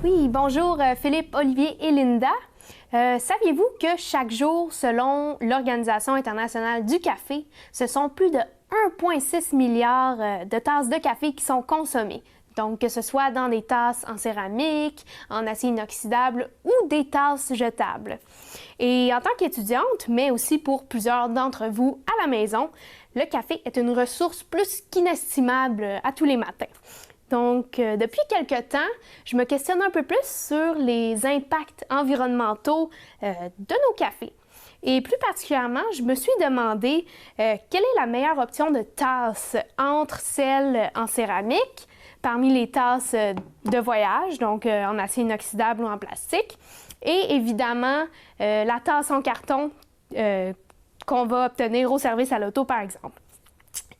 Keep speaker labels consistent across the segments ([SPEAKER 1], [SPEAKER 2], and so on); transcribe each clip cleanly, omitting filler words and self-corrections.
[SPEAKER 1] Oui, bonjour Philippe, Olivier et Linda. Saviez-vous que chaque jour, selon l'Organisation internationale du café, ce sont plus de 1,6 milliard de tasses de café qui sont consommées? Donc, que ce soit dans des tasses en céramique, en acier inoxydable ou des tasses jetables. Et en tant qu'étudiante, mais aussi pour plusieurs d'entre vous à la maison, le café est une ressource plus qu'inestimable à tous les matins. Donc, depuis quelque temps, je me questionne un peu plus sur les impacts environnementaux de nos cafés. Et plus particulièrement, je me suis demandé quelle est la meilleure option de tasse entre celles en céramique, parmi les tasses de voyage, donc en acier inoxydable ou en plastique, et évidemment la tasse en carton qu'on va obtenir au service à l'auto, par exemple.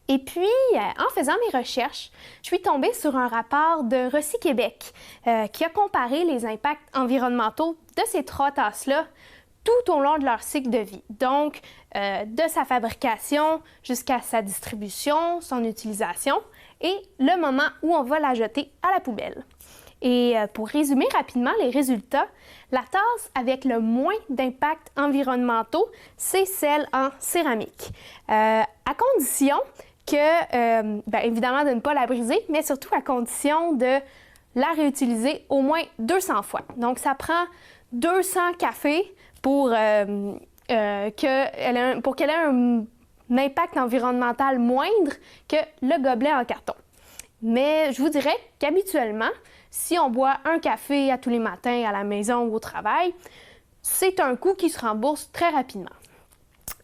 [SPEAKER 1] Et puis, en faisant mes recherches, je suis tombée sur un rapport de Recy-Québec qui a comparé les impacts environnementaux de ces trois tasses-là tout au long de leur cycle de vie. Donc, de sa fabrication jusqu'à sa distribution, son utilisation et le moment où on va la jeter à la poubelle. Et pour résumer rapidement les résultats, la tasse avec le moins d'impacts environnementaux, c'est celle en céramique, à condition que, évidemment, de ne pas la briser, mais surtout à condition de la réutiliser au moins 200 fois. Donc, ça prend 200 cafés pour qu'elle ait un impact environnemental moindre que le gobelet en carton. Mais je vous dirais qu'habituellement, si on boit un café à tous les matins à la maison ou au travail, c'est un coût qui se rembourse très rapidement.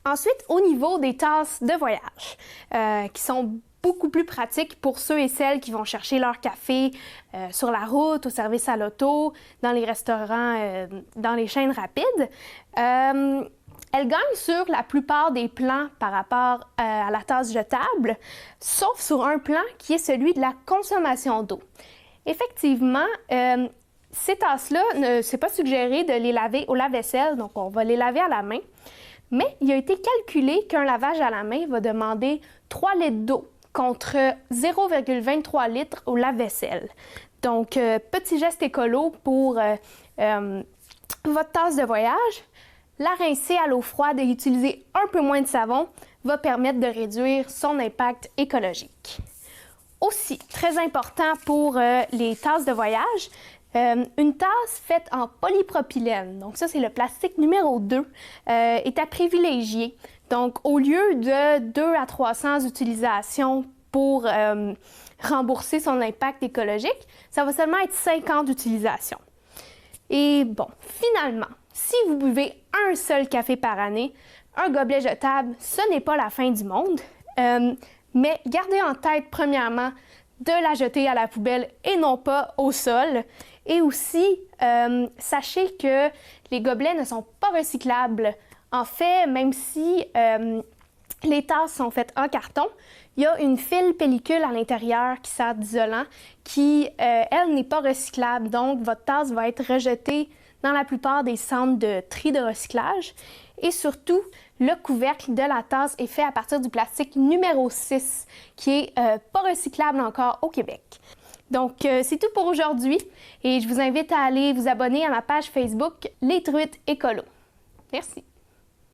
[SPEAKER 1] Ensuite, au niveau des tasses de voyage, qui sont beaucoup plus pratiques pour ceux et celles qui vont chercher leur café sur la route, au service à l'auto, dans les restaurants, dans les chaînes rapides, elles gagnent sur la plupart des plans par rapport à la tasse jetable, sauf sur un plan qui est celui de la consommation d'eau. Effectivement, ces tasses-là, c'est pas suggéré de les laver au lave-vaisselle, donc on va les laver à la main. Mais il a été calculé qu'un lavage à la main va demander 3 litres d'eau contre 0,23 litres au lave-vaisselle. Donc, petit geste écolo pour votre tasse de voyage. La rincer à l'eau froide et utiliser un peu moins de savon va permettre de réduire son impact écologique. Aussi, très important pour les tasses de voyage, une tasse faite en polypropylène, donc ça c'est le plastique numéro 2, est à privilégier. Donc au lieu de 2 à 300 utilisations pour rembourser son impact écologique, ça va seulement être 50 utilisations. Et bon, finalement, si vous buvez un seul café par année, un gobelet jetable, ce n'est pas la fin du monde, mais gardez en tête premièrement de la jeter à la poubelle et non pas au sol. Et aussi, sachez que les gobelets ne sont pas recyclables. En fait, même si les tasses sont faites en carton, il y a une file pellicule à l'intérieur qui sert d'isolant qui, elle, n'est pas recyclable. Donc, votre tasse va être rejetée dans la plupart des centres de tri de recyclage. Et surtout, le couvercle de la tasse est fait à partir du plastique numéro 6, qui est pas recyclable encore au Québec. Donc, c'est tout pour aujourd'hui et je vous invite à aller vous abonner à ma page Facebook Les Truites Écolo. Merci.